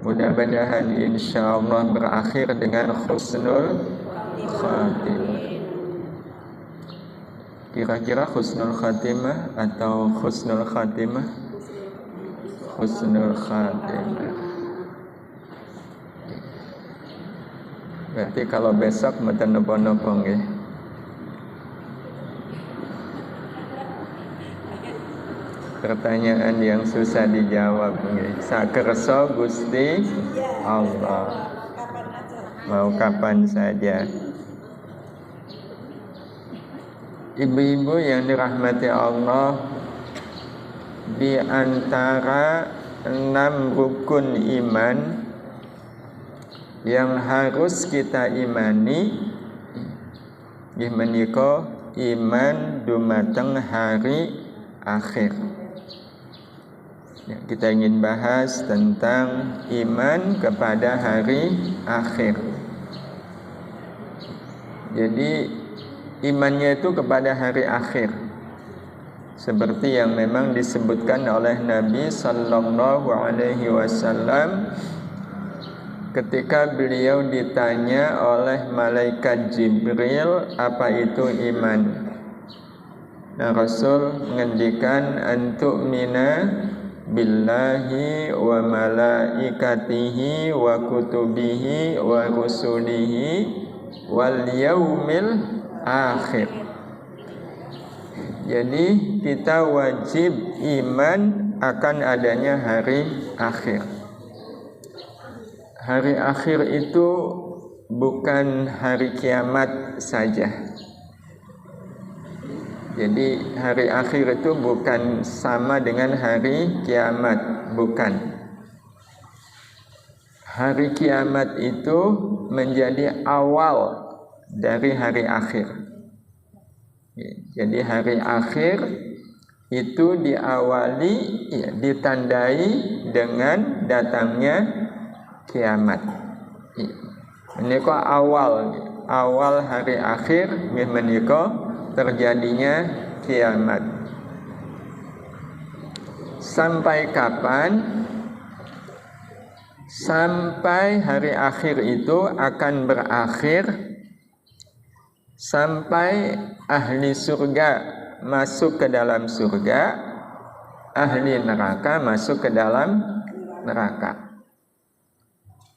Mudah-mudahan insyaallah berakhir dengan husnul khatimah. Kira-kira husnul khatimah atau husnul khatimah? Husnul khatimah. Berarti kalau besok mboten napa-napa nggih. Pertanyaan yang susah dijawab nggih. Sakersa Gusti Allah. Mau kapan saja. Ibu-ibu yang dirahmati Allah, di antara 6 rukun iman yang harus kita imani nggih menika iman dumateng hari akhir. Ya, kita ingin bahas tentang iman kepada hari akhir. Jadi imannya itu kepada hari akhir, seperti yang memang disebutkan oleh Nabi Sallallahu Alaihi Wasallam ketika beliau ditanya oleh malaikat Jibril apa itu iman. Nah, Rasul mengendikan antu'mina billahi wa malaikatihi wa kutubihi wa rusulihi wal yaumil akhir. Jadi kita wajib iman akan adanya hari akhir. Hari akhir itu bukan hari kiamat saja. Jadi hari akhir itu bukan sama dengan hari kiamat, bukan. Hari kiamat itu menjadi awal dari hari akhir. Jadi hari akhir itu diawali, ditandai dengan datangnya kiamat. Menika awal hari akhir menika terjadinya kiamat. Sampai kapan? Sampai hari akhir itu akan berakhir sampai ahli surga masuk ke dalam surga, ahli neraka masuk ke dalam neraka.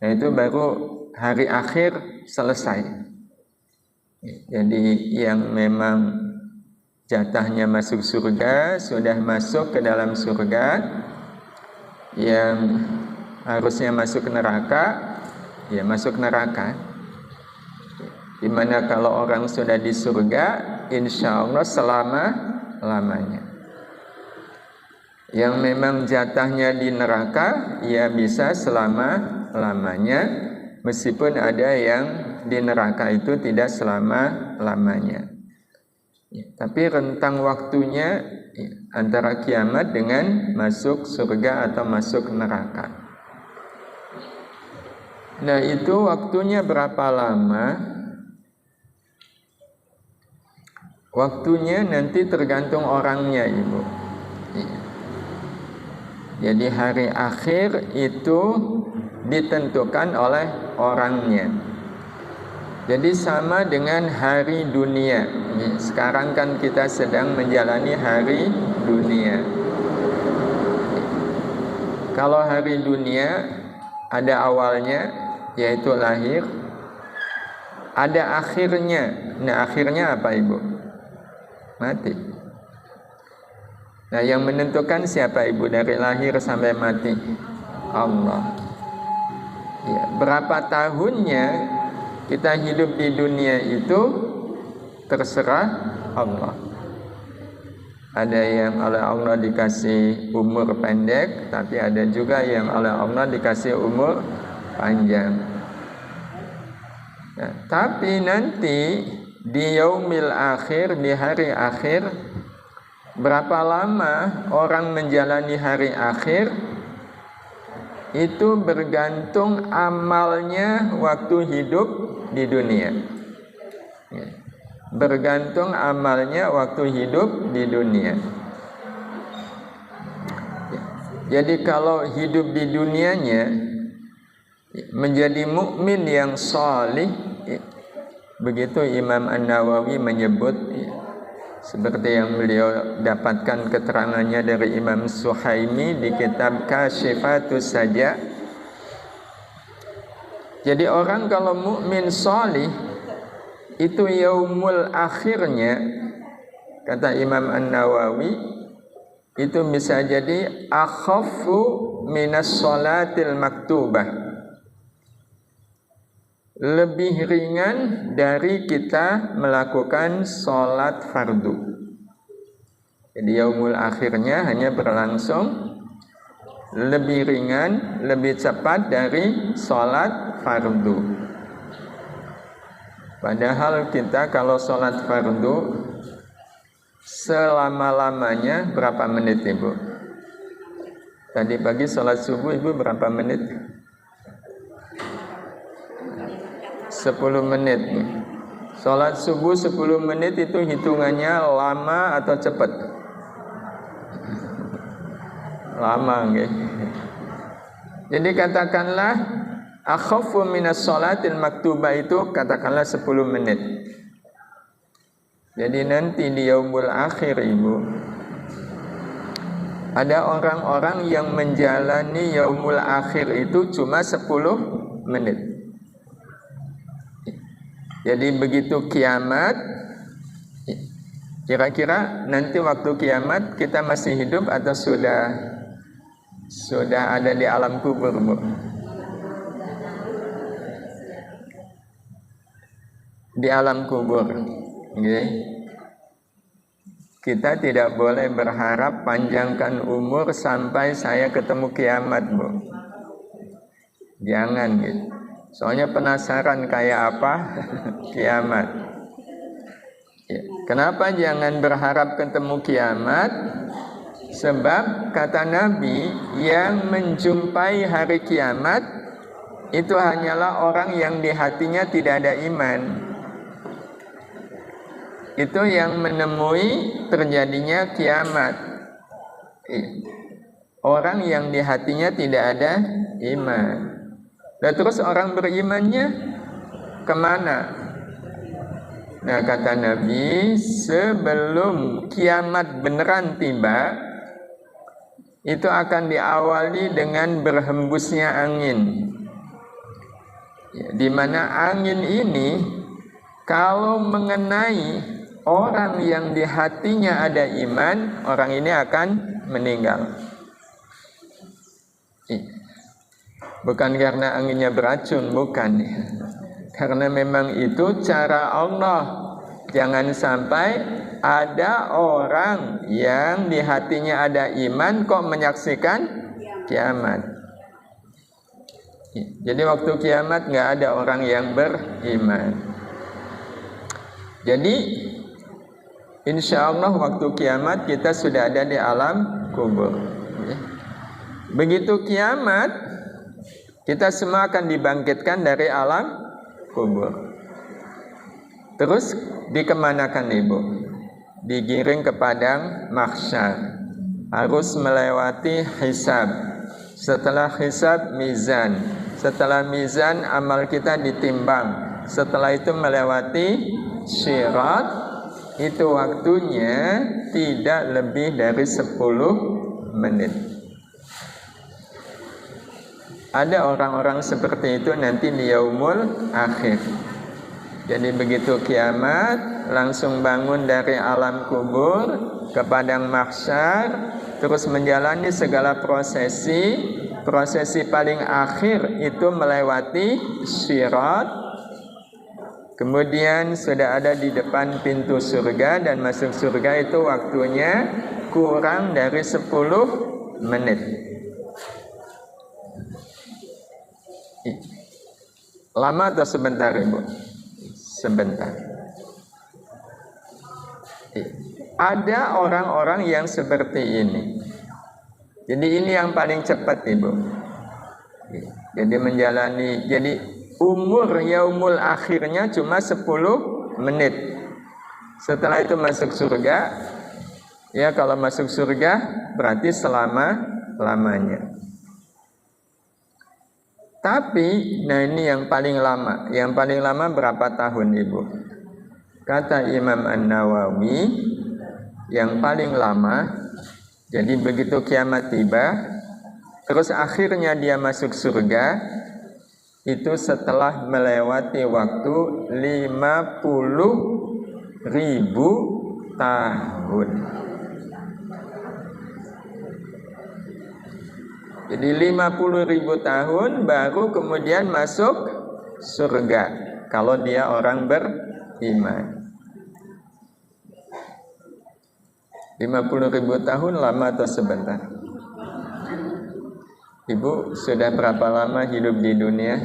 Nah, itu baru hari akhir selesai. Jadi yang memang jatahnya masuk surga sudah masuk ke dalam surga, yang harusnya masuk neraka ya masuk neraka. Dimana kalau orang sudah di surga, insya Allah selama-lamanya. Yang memang jatahnya di neraka ya bisa selama-lamanya, meskipun ada yang di neraka itu tidak selama-lamanya. Tapi rentang waktunya antara kiamat dengan masuk surga atau masuk neraka. Nah, itu waktunya berapa lama? Waktunya nanti tergantung orangnya, Ibu. Jadi hari akhir itu ditentukan oleh orangnya. Jadi sama dengan hari dunia. Sekarang kan kita sedang menjalani hari dunia. Kalau hari dunia ada awalnya, yaitu lahir. Ada akhirnya. Nah, akhirnya apa, Ibu? Mati. Nah, yang menentukan siapa, Ibu, dari lahir sampai mati? Allah. Ya, berapa tahunnya kita hidup di dunia itu terserah Allah. Ada yang oleh Allah dikasih umur pendek, tapi ada juga yang oleh Allah dikasih umur panjang. Nah, tapi nanti di yaumil akhir, di hari akhir, berapa lama orang menjalani hari akhir itu bergantung amalnya waktu hidup di dunia. Bergantung amalnya waktu hidup di dunia. Jadi kalau hidup di dunianya menjadi mukmin yang salih, begitu Imam An-Nawawi menyebut, seperti yang beliau dapatkan keterangannya dari Imam Suhaimi di kitab Kasyifatus Saja. Jadi orang kalau mukmin salih itu yaumul akhirnya, kata Imam An-Nawawi, itu bisa jadi akhaffu minas sholatil maktubah, lebih ringan dari kita melakukan sholat fardu. Jadi yaumul akhirnya hanya berlangsung lebih ringan, lebih cepat dari sholat fardu. Padahal kita kalau sholat fardu selama-lamanya berapa menit, Ibu? Tadi pagi sholat subuh Ibu berapa menit? 10 menit. Sholat subuh 10 menit itu hitungannya lama atau cepat? Lama, nggih. Jadi katakanlah akhaffu minas sholatil maktubah itu katakanlah 10 menit. Jadi nanti di yaumul akhir, Ibu, ada orang-orang yang menjalani yaumul akhir itu cuma 10 menit. Jadi begitu kiamat, kira-kira nanti waktu kiamat kita masih hidup atau sudah ada di alam kubur, Bu? Di alam kubur. Okay. Kita tidak boleh berharap panjangkan umur sampai saya ketemu kiamat, Bu. Jangan gitu. Soalnya penasaran kayak apa kiamat. Ya. Kenapa jangan berharap ketemu kiamat? Sebab kata Nabi, yang menjumpai hari kiamat itu hanyalah orang yang di hatinya tidak ada iman. Itu yang menemui terjadinya kiamat. Orang yang di hatinya tidak ada iman. Dan terus orang berimannya kemana? Nah, kata Nabi, sebelum kiamat beneran tiba, itu akan diawali dengan berhembusnya angin. Di mana angin ini kalau mengenai orang yang di hatinya ada iman, orang ini akan meninggal. Bukan karena anginnya beracun, bukan. Karena memang itu cara Allah. Jangan sampai ada orang yang di hatinya ada iman kok menyaksikan kiamat. Jadi waktu kiamat nggak ada orang yang beriman. Jadi insya Allah waktu kiamat kita sudah ada di alam kubur. Begitu kiamat, kita semua akan dibangkitkan dari alam kubur. Terus dikemanakan, Ibu? Digiring ke padang mahsyar. Harus melewati hisab. Setelah hisab, mizan. Setelah mizan, amal kita ditimbang. Setelah itu melewati syirat. Itu waktunya tidak lebih dari 10 menit. Ada orang-orang seperti itu nanti di yaumul akhir. Jadi begitu kiamat, langsung bangun dari alam kubur ke padang mahsyar, terus menjalani segala prosesi. Prosesi paling akhir itu melewati syirat. Kemudian sudah ada di depan pintu surga, dan masuk surga itu waktunya kurang dari 10 menit. Lama atau sebentar, Ibu? Sebentar. Ada orang-orang yang seperti ini. Jadi ini yang paling cepat, Ibu. Jadi menjalani, jadi umur yaumul akhirnya cuma 10 menit. Setelah itu masuk surga. Ya, kalau masuk surga berarti selama lamanya. Tapi, nah ini yang paling lama. Yang paling lama berapa tahun Ibu? Kata Imam An-Nawawi, yang paling lama, jadi begitu kiamat tiba, terus akhirnya dia masuk surga, itu setelah melewati waktu 50.000 tahun. Jadi 50.000 tahun baru kemudian masuk surga kalau dia orang beriman. 50.000 tahun lama atau sebentar? Ibu sudah berapa lama hidup di dunia?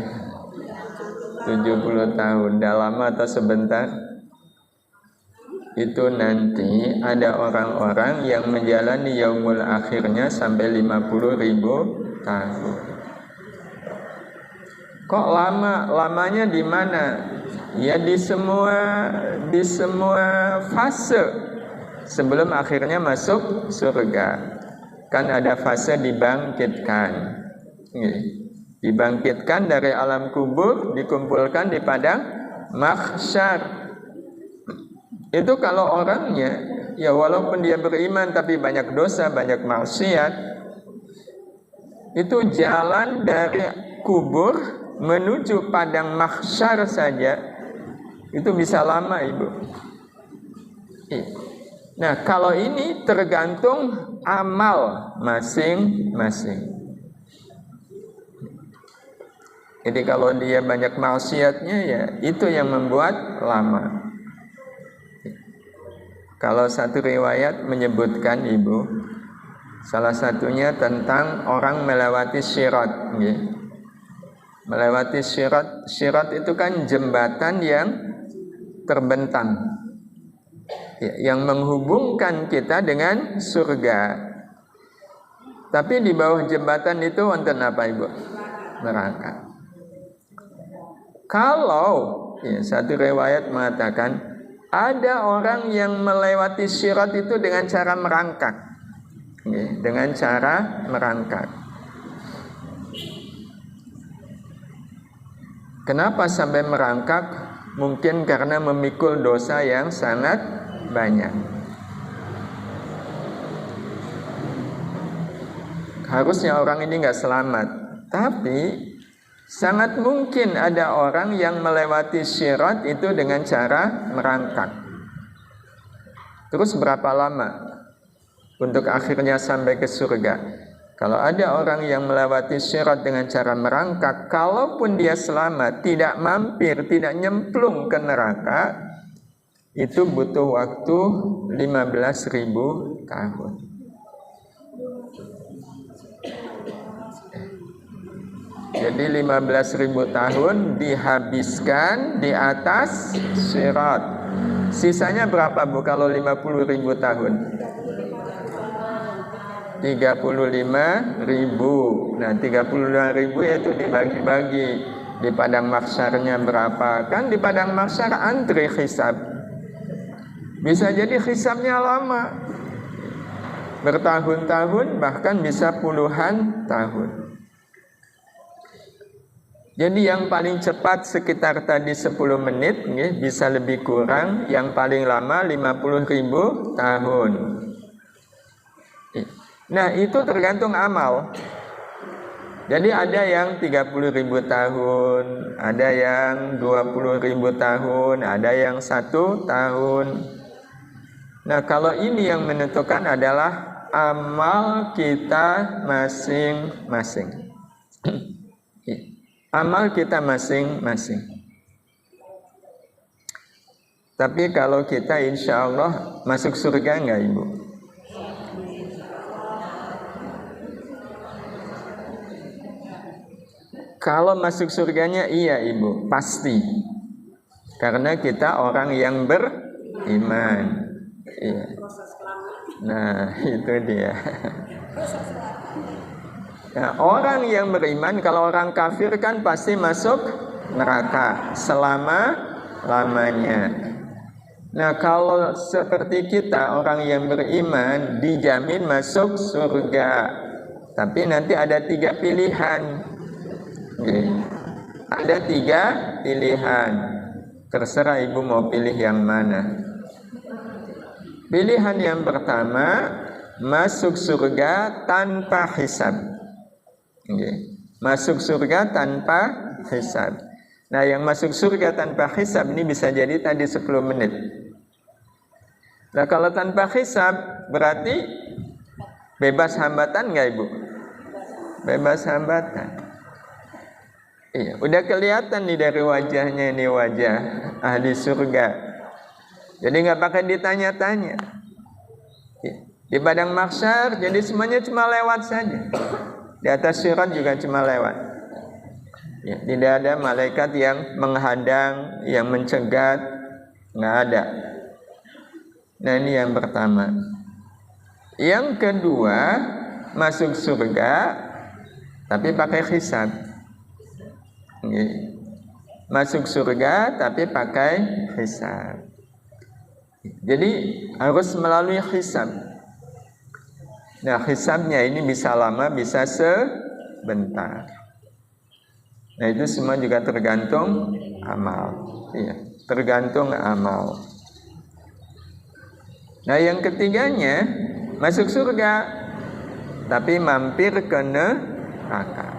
70 tahun. Dah lama atau sebentar? Itu nanti ada orang-orang yang menjalani yaumul akhirnya sampai 50.000 tahun. Kok lama? Lamanya di mana? Ya di semua fase sebelum akhirnya masuk surga. Kan ada fase dibangkitkan. Dibangkitkan dari alam kubur, dikumpulkan di padang mahsyar. Itu kalau orangnya, ya walaupun dia beriman tapi banyak dosa, banyak maksiat, itu jalan dari kubur menuju padang mahsyar saja, itu bisa lama Ibu. Nah kalau ini tergantung amal masing-masing. Jadi kalau dia banyak maksiatnya, ya itu yang membuat lama. Kalau satu riwayat menyebutkan Ibu, salah satunya tentang orang melewati sirat. Melewati sirat. Sirat itu kan jembatan yang terbentang, yang menghubungkan kita dengan surga. Tapi di bawah jembatan itu wonten apa Ibu? Neraka. Kalau satu riwayat mengatakan ada orang yang melewati sirat itu dengan cara merangkak. Dengan cara merangkak. Kenapa sampai merangkak? Mungkin karena memikul dosa yang sangat banyak. Harusnya orang ini nggak selamat. Tapi sangat mungkin ada orang yang melewati sirat itu dengan cara merangkak. Terus berapa lama untuk akhirnya sampai ke surga? Kalau ada orang yang melewati sirat dengan cara merangkak, kalaupun dia selamat, tidak mampir, tidak nyemplung ke neraka, itu butuh waktu 15.000 tahun. Jadi 15.000 tahun dihabiskan di atas sirat. Sisanya berapa Bu kalau 50.000 tahun? 35.000. Nah 35.000 itu dibagi-bagi. Di padang mahsyarnya berapa? Kan di padang mahsyar antri hisab. Bisa jadi hisabnya lama, bertahun-tahun, bahkan bisa puluhan tahun. Jadi yang paling cepat sekitar tadi 10 menit, bisa lebih kurang. Yang paling lama 50.000 tahun. Nah itu tergantung amal. Jadi ada yang 30.000 tahun, ada yang 20.000 tahun, ada yang 1 tahun. Nah kalau ini yang menentukan adalah amal kita masing-masing. Amal kita masing-masing. Tapi kalau kita insya Allah masuk surga enggak Ibu? Kalau masuk surganya iya Ibu, pasti. Karena kita orang yang beriman. Iya. Nah itu dia. Nah, orang yang beriman, kalau orang kafir kan pasti masuk neraka selama-lamanya. Nah, kalau seperti kita, orang yang beriman, dijamin masuk surga. Tapi nanti ada 3 pilihan. Okay. Ada 3 pilihan. Terserah ibu mau pilih yang mana. Pilihan yang pertama, masuk surga tanpa hisab. Okay. Masuk surga tanpa hisab. Nah, yang masuk surga tanpa hisab ini bisa jadi tadi 10 menit. Nah, kalau tanpa hisab berarti bebas hambatan nggak ibu? Bebas hambatan. Iya, udah kelihatan nih dari wajahnya, ini wajah ahli surga. Jadi nggak pakai ditanya-tanya. Di padang mahsyar, jadi semuanya cuma lewat saja. Di atas sirat juga cuma lewat. Ya, tidak ada malaikat yang menghadang, yang mencegat, nggak ada. Nah, ini yang pertama. Yang kedua, masuk surga, tapi pakai hisab. Masuk surga, tapi pakai hisab. Jadi harus melalui hisab. Nah, hisabnya ini bisa lama, bisa sebentar. Nah, itu semua juga tergantung amal. Iya, tergantung amal. Nah, yang ketiganya, masuk surga, tapi mampir ke neraka.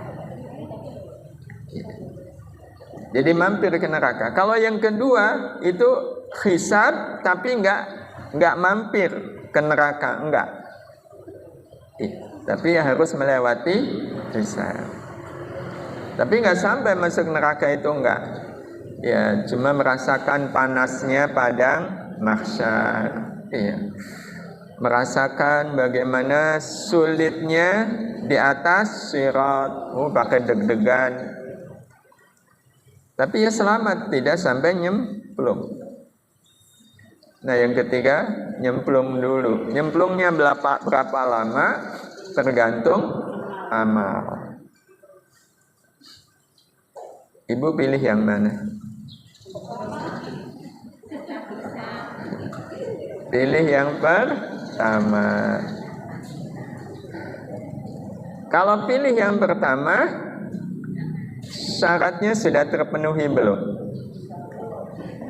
Jadi mampir ke neraka. Kalau yang kedua, itu hisab, tapi enggak mampir ke neraka, enggak. Tapi harus melewati hisab. Tapi nggak sampai masuk neraka itu enggak. Ya, cuma merasakan panasnya padang mahsyar. Iya. Merasakan bagaimana sulitnya di atas sirat. Pakai deg-degan. Tapi ya selamat, tidak sampai nyemplung. Nah, yang ketiga, nyemplung dulu. Nyemplungnya berapa lama? Tergantung amal. Ibu pilih yang mana? Pilih yang pertama. Kalau pilih yang pertama, syaratnya sudah terpenuhi belum?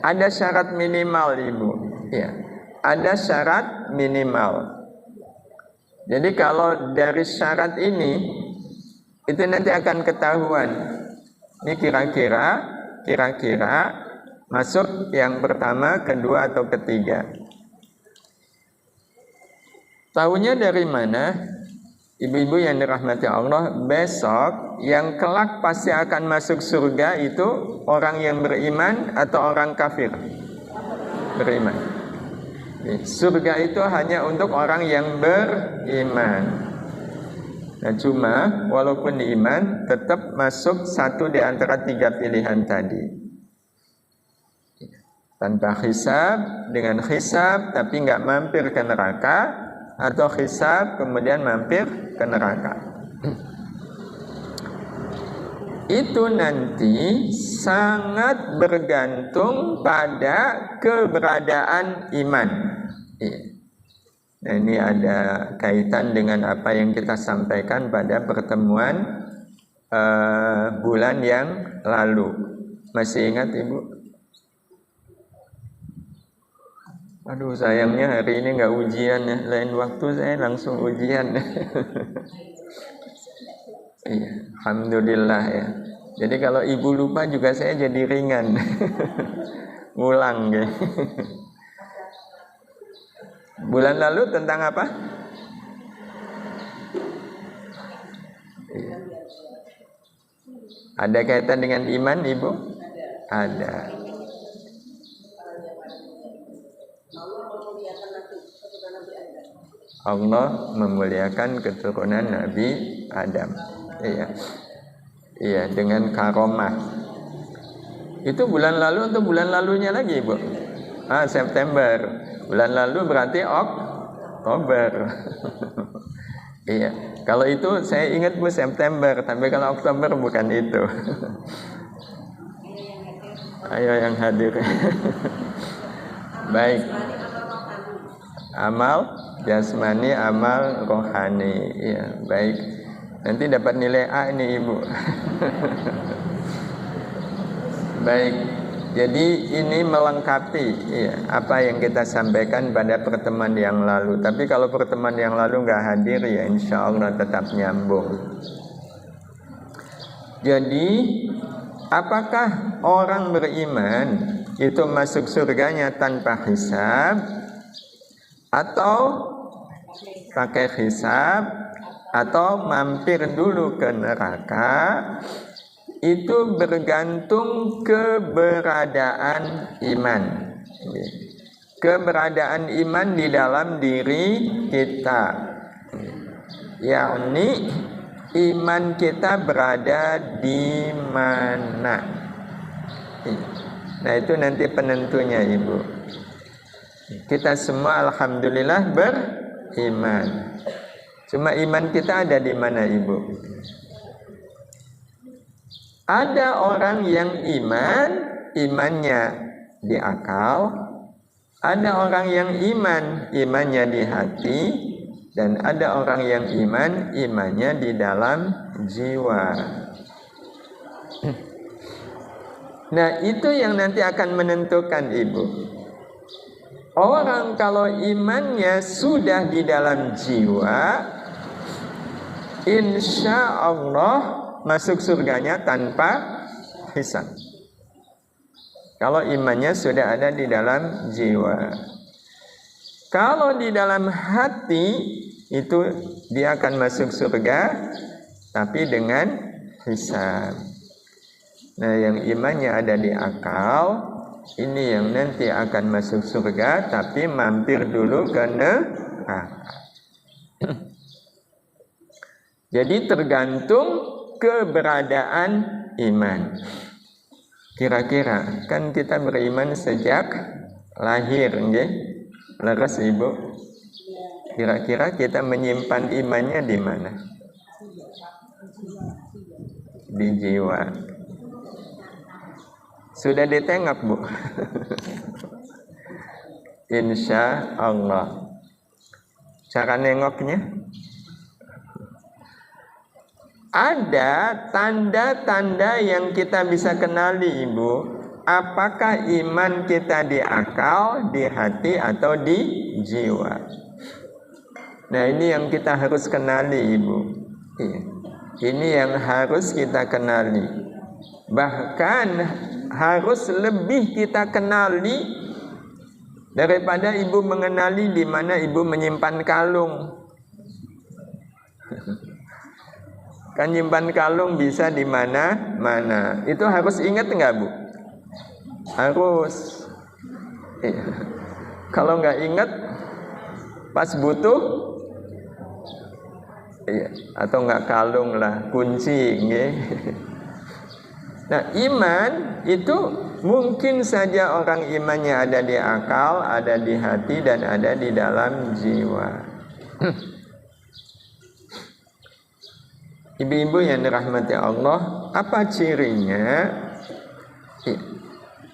Ada syarat minimal, ibu. Ya, ada syarat minimal. Jadi kalau dari syarat ini, itu nanti akan ketahuan. Ini kira-kira masuk yang pertama, kedua, atau ketiga. Tahunya dari mana? Ibu-ibu yang dirahmati Allah, besok yang kelak pasti akan masuk surga itu orang yang beriman atau orang kafir? Beriman. Surga itu hanya untuk orang yang beriman. Nah, cuma walaupun iman tetap masuk satu di antara 3 pilihan tadi. Tanpa hisab, dengan hisab tapi nggak mampir ke neraka, atau hisab kemudian mampir ke neraka. Itu nanti sangat bergantung pada keberadaan iman. Nah, ini ada kaitan dengan apa yang kita sampaikan pada pertemuan bulan yang lalu. Masih ingat ibu? Aduh, sayangnya hari ini nggak ujian ya. Lain waktu saya langsung ujian. Iya, alhamdulillah ya. Jadi kalau ibu lupa juga saya jadi ringan. Ngulang ya. Bulan lalu tentang apa? Iya. Ada kaitan dengan iman, ibu? Ada. Allah memuliakan keturunan Nabi Adam. Iya. Iya, dengan karomah. Itu bulan lalu atau bulan lalunya lagi, ibu? September. Bulan lalu berarti Oktober. Iya. Kalau itu saya ingat Bu September, tapi kalau Oktober bukan itu. Ayo yang hadir. Baik. Amal jasmani, amal rohani. Ya, baik. Nanti dapat nilai A ini Ibu. Baik, jadi ini melengkapi ya, apa yang kita sampaikan pada pertemuan yang lalu. Tapi kalau pertemuan yang lalu nggak hadir ya insya Allah tetap nyambung. Jadi apakah orang beriman itu masuk surganya tanpa hisab atau pakai hisab atau mampir dulu ke neraka? Itu bergantung keberadaan iman. Keberadaan iman di dalam diri kita, yakni iman kita berada di mana. Nah itu nanti penentunya Ibu. Kita semua alhamdulillah beriman. Cuma iman kita ada di mana Ibu? Ada orang yang imannya di akal, ada orang yang imannya di hati, dan ada orang yang imannya di dalam jiwa. Nah itu yang nanti akan menentukan Ibu. Orang kalau imannya sudah di dalam jiwa, insya Allah masuk surganya tanpa hisab. Kalau imannya sudah ada di dalam jiwa. Kalau di dalam hati itu dia akan masuk surga tapi dengan hisab. Nah yang imannya ada di akal, ini yang nanti akan masuk surga tapi mampir dulu ke neraka. Jadi tergantung keberadaan iman. Kira-kira kan kita beriman sejak lahir, nggih? Leres Ibu? Kira-kira kita menyimpan imannya di mana? Di jiwa. Sudah ditengok, Bu? Insya Allah. Cara nengoknya? Ada tanda-tanda yang kita bisa kenali Ibu. Apakah iman kita di akal, di hati, atau di jiwa? Nah ini yang kita harus kenali Ibu. Ini yang harus kita kenali. Bahkan harus lebih kita kenali daripada Ibu mengenali di mana Ibu menyimpan kalung. Kan nyimpan kalung bisa di mana-mana. Itu harus ingat enggak, Bu? Harus. Kalau enggak ingat pas butuh atau enggak kalung lah, kunci nggih. Nah, iman itu mungkin saja orang imannya ada di akal, ada di hati, dan ada di dalam jiwa. Ibu-ibu yang dirahmati Allah, apa cirinya?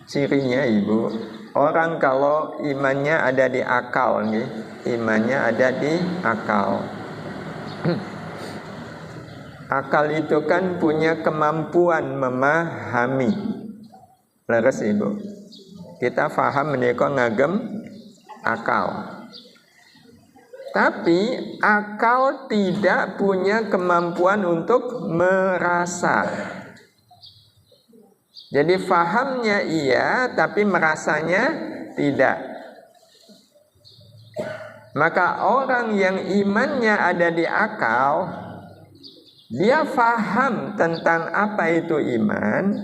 Cirinya Ibu, orang kalau imannya ada di akal nih, imannya ada di akal. Akal itu kan punya kemampuan memahami. Leres Ibu. Kita faham menika ngagem akal. Tapi akal tidak punya kemampuan untuk merasa. Jadi fahamnya iya, tapi merasanya tidak. Maka orang yang imannya ada di akal, dia faham tentang apa itu iman,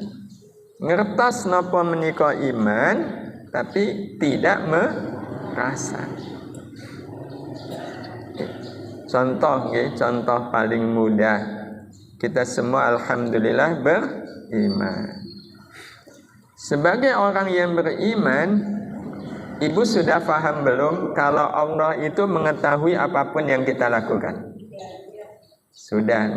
ngertos napa menika iman, tapi tidak merasa. Contoh, contoh paling mudah, kita semua alhamdulillah beriman. Sebagai orang yang beriman, Ibu sudah paham belum kalau Allah itu mengetahui apapun yang kita lakukan? Sudah,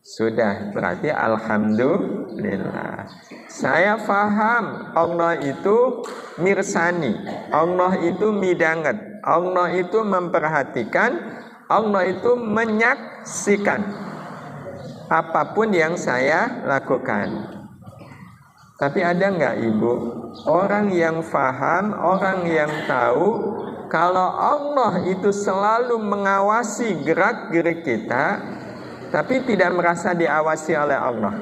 sudah, berarti alhamdulillah. Saya paham Allah itu mirsani, Allah itu midanget, Allah itu memperhatikan, Allah itu menyaksikan apapun yang saya lakukan. Tapi ada nggak Ibu orang yang faham, orang yang tahu kalau Allah itu selalu mengawasi gerak-gerik kita, tapi tidak merasa diawasi oleh Allah?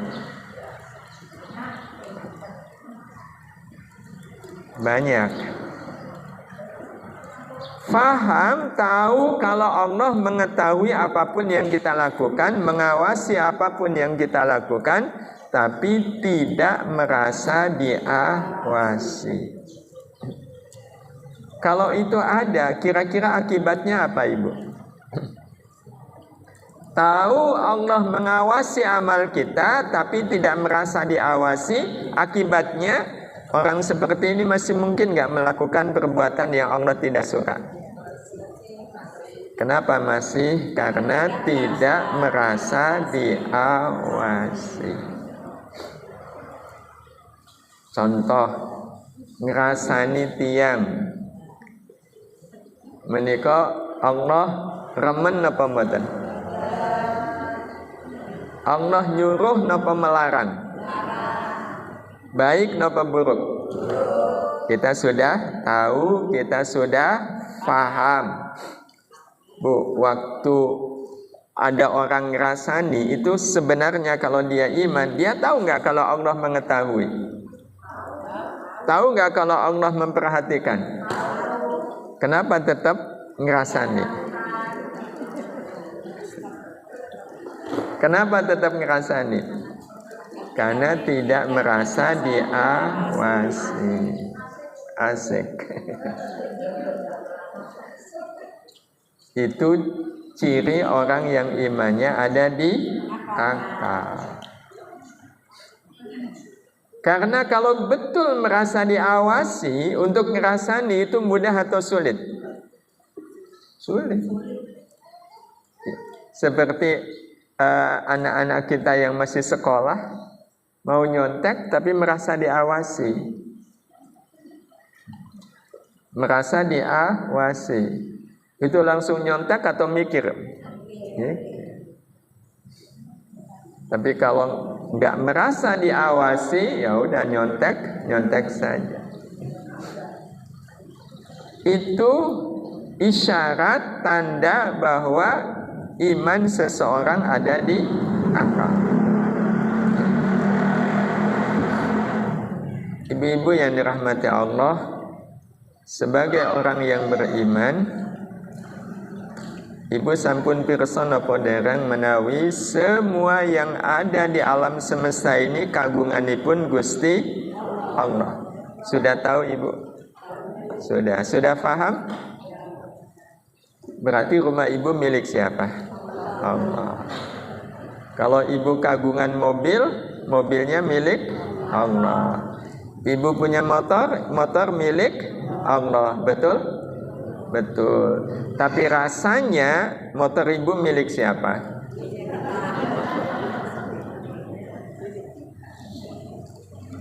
Banyak. Faham, tahu kalau Allah mengetahui apapun yang kita lakukan, mengawasi apapun yang kita lakukan, tapi tidak merasa diawasi. Kalau itu ada, kira-kira akibatnya apa Ibu? Tahu Allah mengawasi amal kita, tapi tidak merasa diawasi, akibatnya orang seperti ini masih mungkin nggak melakukan perbuatan yang Allah tidak suka. Kenapa masih? Karena tidak merasa diawasi. Contoh, ngerasani tiang menika Allah remen napa mboten? Allah nyuruh napa melarang? Baik napa buruk? Kita sudah tahu, kita sudah paham. Bu, waktu ada orang ngerasani itu sebenarnya kalau dia iman, dia tahu nggak kalau Allah mengetahui? Tahu nggak kalau Allah memperhatikan? Kenapa tetap ngerasani? Kenapa tetap ngerasani? Karena tidak merasa diawasi. Asik. Itu ciri orang yang imannya ada di akal. Karena kalau betul merasa diawasi, untuk ngerasani itu mudah atau sulit? Sulit. Seperti anak-anak kita yang masih sekolah, mau nyontek tapi merasa diawasi. Merasa diawasi. Itu langsung nyontek atau mikir? Tapi kalau nggak merasa diawasi, ya udah nyontek saja. Itu isyarat tanda bahwa iman seseorang ada di akal. Ibu-ibu yang dirahmati Allah, sebagai orang yang beriman, Ibu sampun pirsa napa dereng menawi semua yang ada di alam semesta ini kagunganipun Gusti Allah. Sudah tahu Ibu? Sudah paham? Berarti rumah Ibu milik siapa? Allah. Kalau Ibu kagungan mobil, mobilnya milik Allah. Ibu punya motor milik Allah, betul? Betul. Tapi rasanya motor Ibu milik siapa?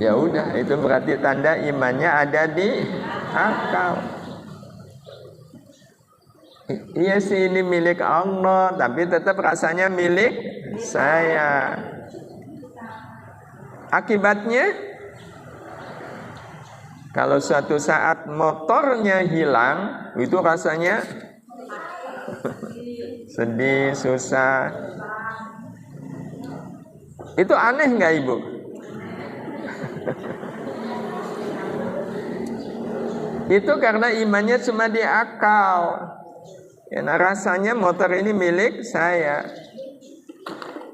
Ya udah, itu berarti tanda imannya ada di akal. Iya sih ini milik Allah, tapi tetap rasanya milik saya. Akibatnya, kalau suatu saat motornya hilang, itu rasanya sedih, susah. Itu aneh nggak Ibu? Itu karena imannya cuma di akal. Ya, nah rasanya motor ini milik saya.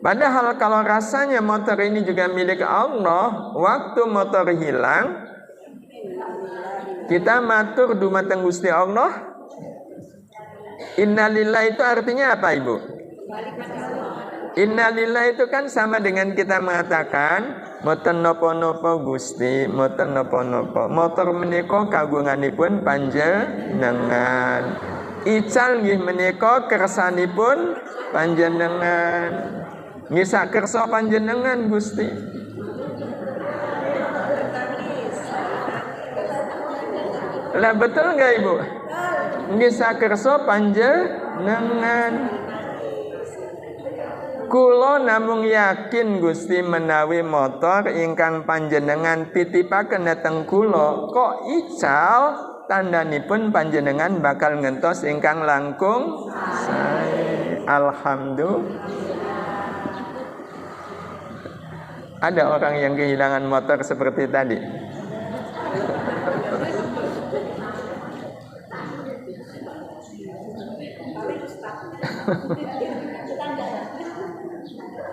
Padahal kalau rasanya motor ini juga milik Allah, waktu motor hilang, kita matur dumateng Gusti Allah. Innalillah itu artinya apa Ibu? Innalillah itu kan sama dengan kita mengatakan moten nopo-nopo Gusti, moten nopo-nopo. Motor menika kagunganipun panjenengan. Ical nggih menika kersanipun panjenengan. Nggih sak kersa panjenengan Gusti. Lah betul nggak Ibu? Nggih sak kersa panjenengan. panjenengan. Kula namung yakin Gusti menawi motor ingkang panjenengan titipaken dhateng kula kok ical tandhanipun panjenengan bakal ngentos ingkang langkung sae. Alhamdulillah. Ada orang yang kehilangan motor seperti tadi.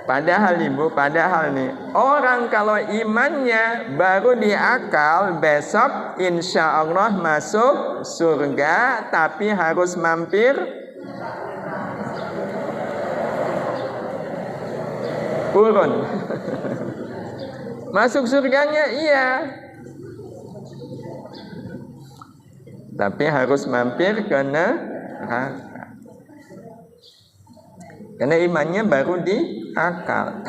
Padahal ibu, padahal nih orang kalau imannya baru di akal besok insya Allah masuk surga, tapi harus mampir turun. Masuk surganya iya, tapi harus mampir ke neraka. Karena imannya baru di akal.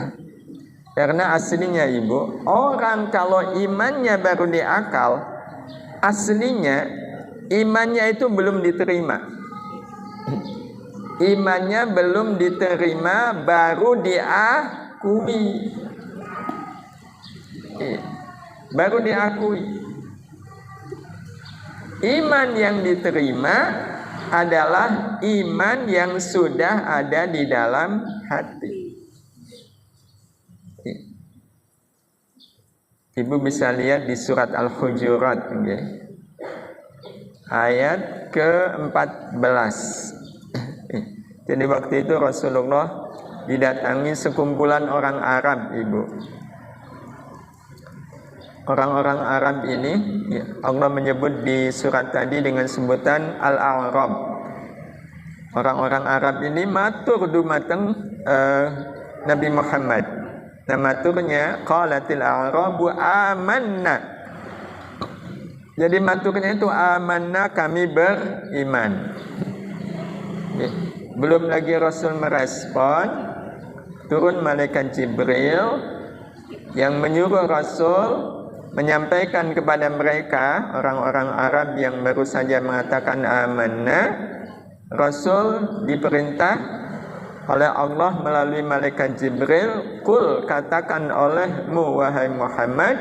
Karena aslinya ibu, orang kalau imannya baru di akal, aslinya imannya itu belum diterima. Imannya belum diterima, baru diakui. Baru diakui. Iman yang diterima adalah iman yang sudah ada di dalam hati. Ibu bisa lihat di surat Al-Hujurat, ayat ke-14. Jadi waktu itu Rasulullah didatangi sekumpulan orang Arab, ibu. Orang-orang Arab ini Allah menyebut di surat tadi dengan sebutan Al-A'rab. Orang-orang Arab ini matur dumateng Nabi Muhammad. Nah maturnya qalatil a'rabu amanna. Jadi maturnya itu amanna, kami beriman. Belum lagi Rasul merespon, turun malaikat Jibril yang menyuruh Rasul menyampaikan kepada mereka, orang-orang Arab yang baru saja mengatakan amanna. Rasul diperintah oleh Allah melalui malaikat Jibril, qul, katakan olehmu wahai Muhammad,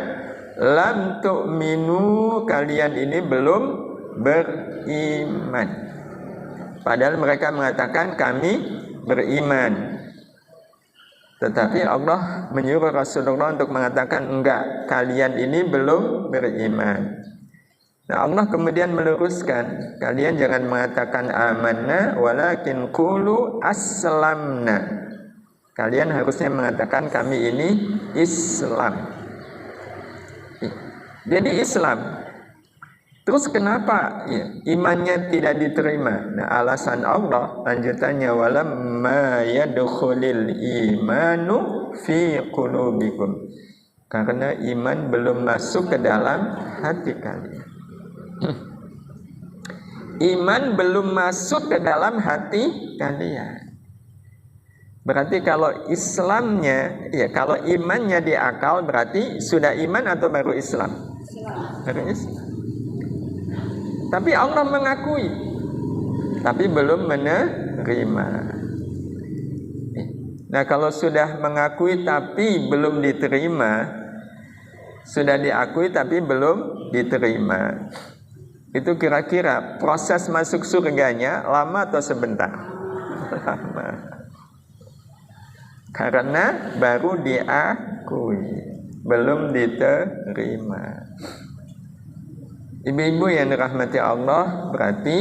lam tu'minu, kalian ini belum beriman. Padahal mereka mengatakan kami beriman. Tetapi Allah menyuruh Rasulullah untuk mengatakan enggak, kalian ini belum beriman. Nah Allah kemudian meluruskan, kalian jangan mengatakan amanna, walakin qulu aslamna. Kalian harusnya mengatakan kami ini Islam. Jadi Islam. Terus kenapa imannya tidak diterima? Nah alasan Allah lanjutannya, walamma yadkhulil imanu fi qulubikum. Karena iman belum masuk ke dalam hati kalian. Iman belum masuk ke dalam hati kalian. Berarti kalau Islamnya, kalau imannya di akal, berarti sudah iman atau baru Islam? Baru Islam. Tapi Allah mengakui, tapi belum menerima. Nah kalau sudah mengakui tapi belum diterima, sudah diakui tapi belum diterima, itu kira-kira proses masuk surganya lama atau sebentar? Lama. Karena baru diakui, belum diterima. Ibu-ibu yang dirahmati Allah, berarti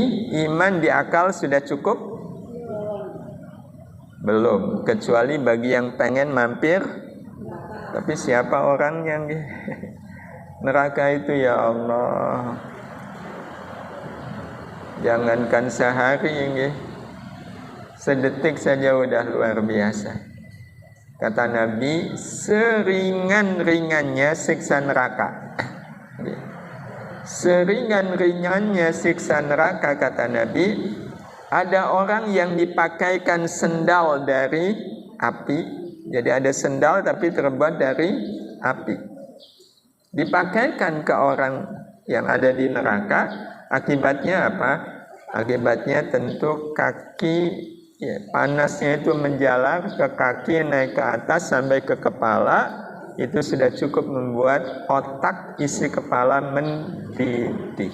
iman di akal sudah cukup? Belum, kecuali bagi yang pengen mampir. Tapi siapa orang yang neraka itu ya Allah? Jangankan sehari, sedetik saja udah luar biasa. Kata Nabi, seringan-ringannya siksa neraka. Seringan-ringannya siksa neraka, kata Nabi, ada orang yang dipakaikan sendal dari api. Jadi ada sendal tapi terbuat dari api, dipakaikan ke orang yang ada di neraka. Akibatnya apa? Akibatnya tentu kaki, ya, panasnya itu menjalar ke kaki, naik ke atas sampai ke kepala. Itu sudah cukup membuat otak isi kepala mendidih.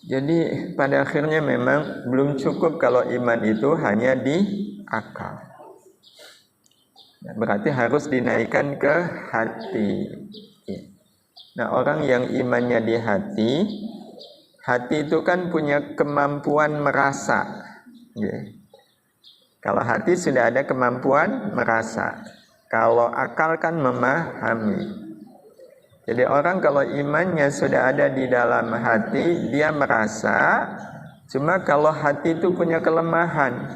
Jadi pada akhirnya memang belum cukup kalau iman itu hanya di akal. Berarti harus dinaikkan ke hati. Nah, orang yang imannya di hati, hati itu kan punya kemampuan merasa. Kalau hati sudah ada kemampuan merasa. Kalau akal kan memahami. Jadi orang kalau imannya sudah ada di dalam hati, dia merasa. Cuma kalau hati itu punya kelemahan.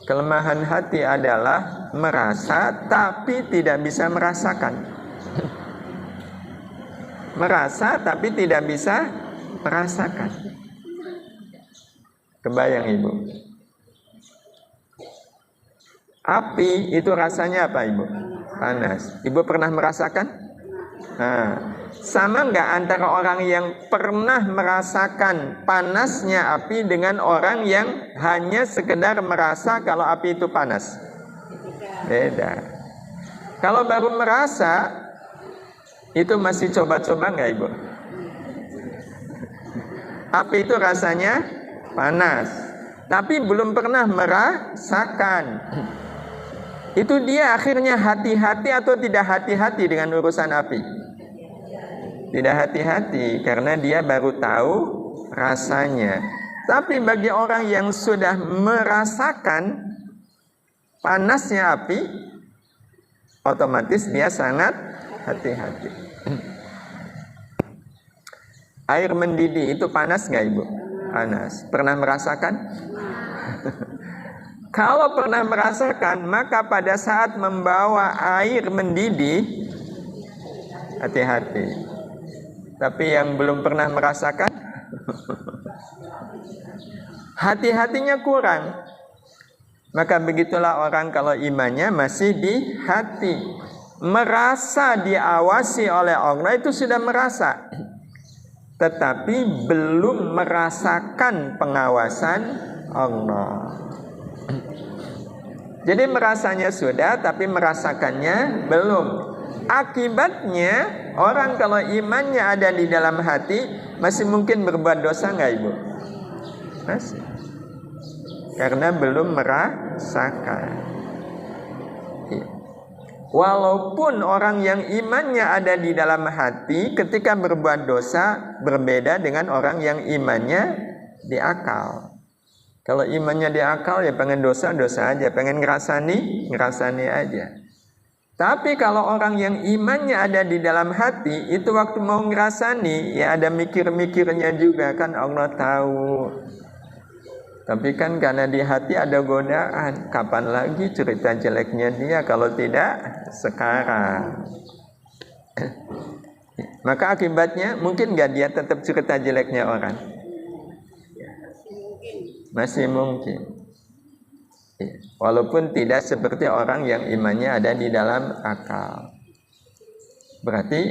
Kelemahan hati adalah merasa tapi tidak bisa merasakan. Merasa tapi tidak bisa merasakan. Kebayang Ibu? Api itu rasanya apa Ibu? Panas. Ibu pernah merasakan? Nah, sama nggak antara orang yang pernah merasakan panasnya api dengan orang yang hanya sekedar merasa kalau api itu panas? Beda. Kalau baru merasa, itu masih coba-coba nggak Ibu? Api itu rasanya panas, tapi belum pernah merasakan. Itu dia akhirnya hati-hati atau tidak hati-hati dengan urusan api? Tidak hati-hati karena dia baru tahu rasanya. Tapi bagi orang yang sudah merasakan panasnya api, otomatis dia sangat hati-hati. Air mendidih itu panas nggak Ibu? Panas. Pernah merasakan? Kalau pernah merasakan, maka pada saat membawa air mendidih, hati-hati. Tapi yang belum pernah merasakan, hati-hatinya kurang. Maka begitulah orang kalau imannya masih di hati. Merasa diawasi oleh Allah itu sudah merasa. Tetapi belum merasakan pengawasan Allah. Jadi merasanya sudah, tapi merasakannya belum. Akibatnya orang kalau imannya ada di dalam hati masih mungkin berbuat dosa nggak Ibu? Masih. Karena belum merasakan. Walaupun orang yang imannya ada di dalam hati ketika berbuat dosa berbeda dengan orang yang imannya di akal. Kalau imannya di akal ya pengen dosa aja, pengen ngerasani aja. Tapi kalau orang yang imannya ada di dalam hati, itu waktu mau ngerasani, ya ada mikir-mikirnya juga, kan Allah tahu. Tapi kan karena di hati ada godaan, kapan lagi cerita jeleknya dia kalau tidak sekarang. Maka akibatnya mungkin gak dia tetap cerita jeleknya orang? Masih mungkin. Walaupun tidak seperti orang yang imannya ada di dalam akal. Berarti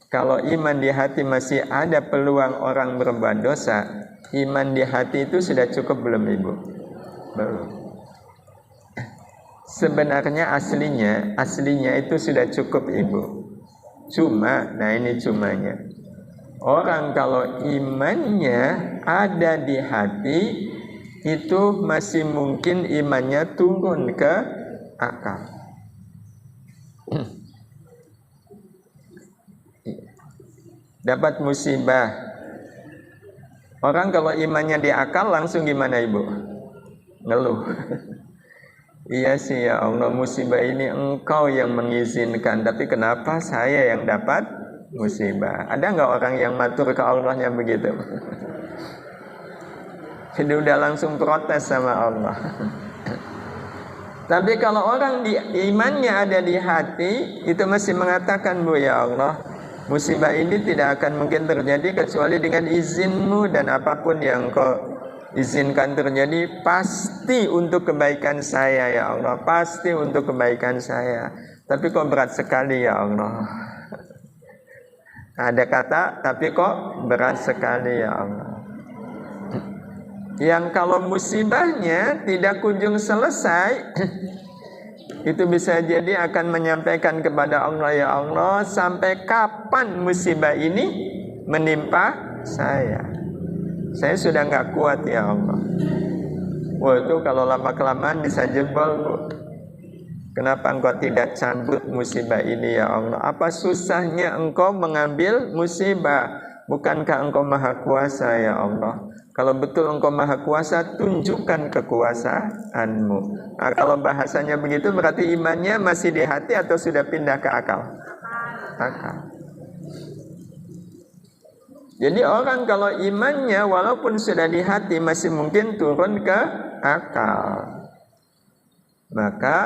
kalau iman di hati masih ada peluang orang berbuat dosa, iman di hati itu sudah cukup belum Ibu? Belum. Sebenarnya aslinya itu sudah cukup Ibu. Cuma, nah ini cumanya. Orang kalau imannya ada di hati, itu masih mungkin imannya turun ke akal. Dapat musibah. Orang kalau imannya di akal langsung gimana Ibu? Ngeluh. Iya sih ya Allah, musibah ini Engkau yang mengizinkan, tapi kenapa saya yang dapat musibah? Ada nggak orang yang matur ke Allahnya begitu? Jadi udah langsung protes sama Allah. Tapi kalau orang imannya ada di hati, itu masih mengatakan, Bu ya Allah, musibah ini tidak akan mungkin terjadi kecuali dengan izin-Mu, dan apapun yang Kau izinkan terjadi pasti untuk kebaikan saya ya Allah, pasti untuk kebaikan saya. Tapi kok berat sekali ya Allah. Ada kata tapi kok berat sekali ya Allah. Yang kalau musibahnya tidak kunjung selesai, itu bisa jadi akan menyampaikan kepada Allah, ya Allah, sampai kapan musibah ini menimpa saya? Saya sudah nggak kuat ya Allah. Wah, itu kalau lama-kelamaan bisa jebol, Bu. Kenapa engkau tidak cabut musibah ini ya Allah? Apa susahnya engkau mengambil musibah? Bukankah engkau maha kuasa ya Allah? Kalau betul engkau maha kuasa, tunjukkan kekuasaanmu. Nah, kalau bahasanya begitu berarti imannya masih di hati atau sudah pindah ke akal? Akal. Jadi orang kalau imannya walaupun sudah di hati masih mungkin turun ke akal. Maka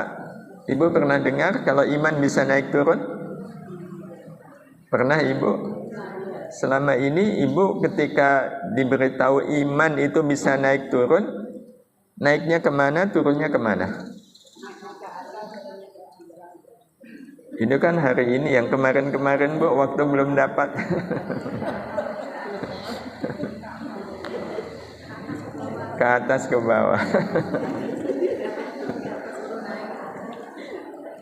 Ibu pernah dengar kalau iman bisa naik turun? Pernah Ibu? Selama ini Ibu ketika diberitahu iman itu bisa naik turun, naiknya kemana, turunnya kemana? Ini kan hari ini, yang kemarin-kemarin Bu, waktu belum dapat. Ke atas ke bawah.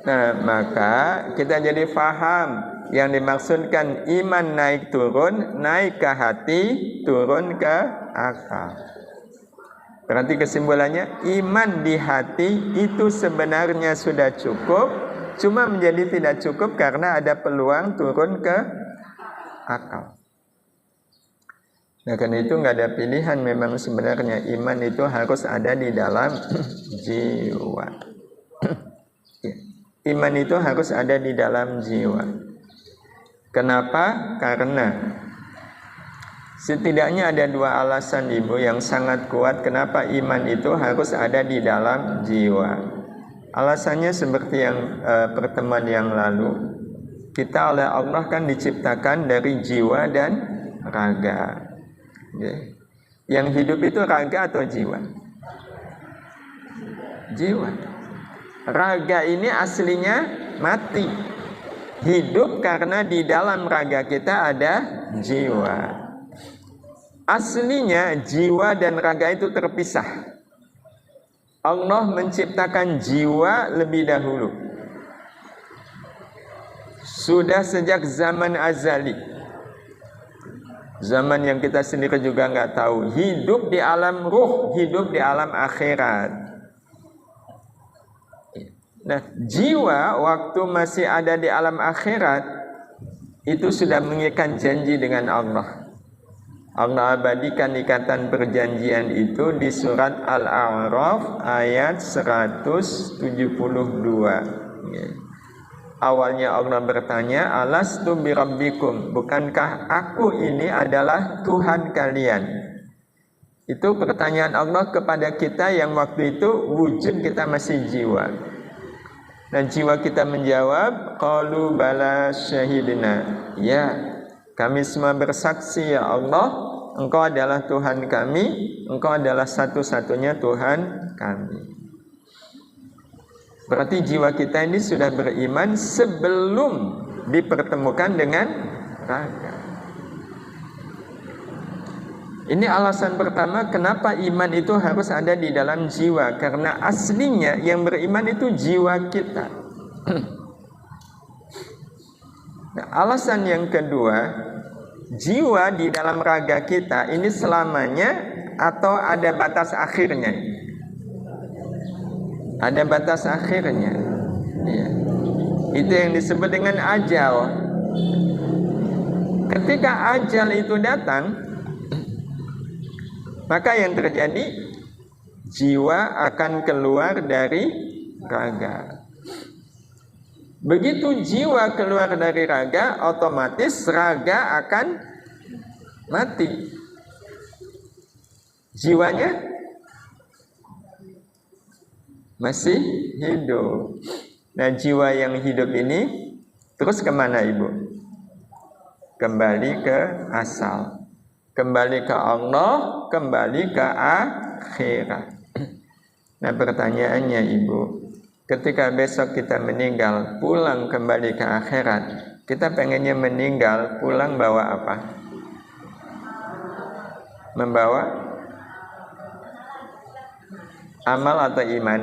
Nah, maka kita jadi faham yang dimaksudkan iman naik turun, naik ke hati, turun ke akal. Berarti kesimpulannya iman di hati itu sebenarnya sudah cukup, cuma menjadi tidak cukup karena ada peluang turun ke akal. Nah, karena itu nggak ada pilihan, memang sebenarnya iman itu harus ada di dalam jiwa. Iman itu harus ada di dalam jiwa. Kenapa? Karena setidaknya ada dua alasan Ibu yang sangat kuat kenapa iman itu harus ada di dalam jiwa. Alasannya seperti yang pertemuan yang lalu, kita oleh Allah kan diciptakan dari jiwa dan raga. Yang hidup itu raga atau jiwa? Jiwa. Raga ini aslinya mati. Hidup karena di dalam raga kita ada jiwa. Aslinya jiwa dan raga itu terpisah. Allah menciptakan jiwa lebih dahulu. Sudah sejak zaman azali. Zaman yang kita sendiri juga nggak tahu. Hidup di alam ruh, hidup di alam akhirat. Nah, jiwa waktu masih ada di alam akhirat itu sudah mengikat janji dengan Allah. Allah abadikan ikatan perjanjian itu di surat Al-A'raf ayat 172. Awalnya Allah bertanya, alastu birabbikum, bukankah aku ini adalah Tuhan kalian? Itu pertanyaan Allah kepada kita yang waktu itu wujud kita masih jiwa. Dan jiwa kita menjawab, qalu bala syahidina. Ya, kami semua bersaksi ya Allah, Engkau adalah Tuhan kami, Engkau adalah satu-satunya Tuhan kami. Berarti jiwa kita ini sudah beriman sebelum dipertemukan dengan raga. Ini alasan pertama kenapa iman itu harus ada di dalam jiwa. Karena aslinya yang beriman itu jiwa kita. Nah, alasan yang kedua, jiwa di dalam raga kita ini selamanya atau ada batas akhirnya? Ada batas akhirnya. Ya. Itu yang disebut dengan ajal. Ketika ajal itu datang, maka yang terjadi, jiwa akan keluar dari raga. Begitu jiwa keluar dari raga, otomatis raga akan mati. Jiwanya masih hidup. Nah, jiwa yang hidup ini terus kemana Ibu? Kembali ke asal. Kembali ke Allah, kembali ke akhirat. Nah, pertanyaannya Ibu, ketika besok kita meninggal, pulang kembali ke akhirat, Kita pengennya meninggal, pulang bawa apa? Membawa amal atau iman?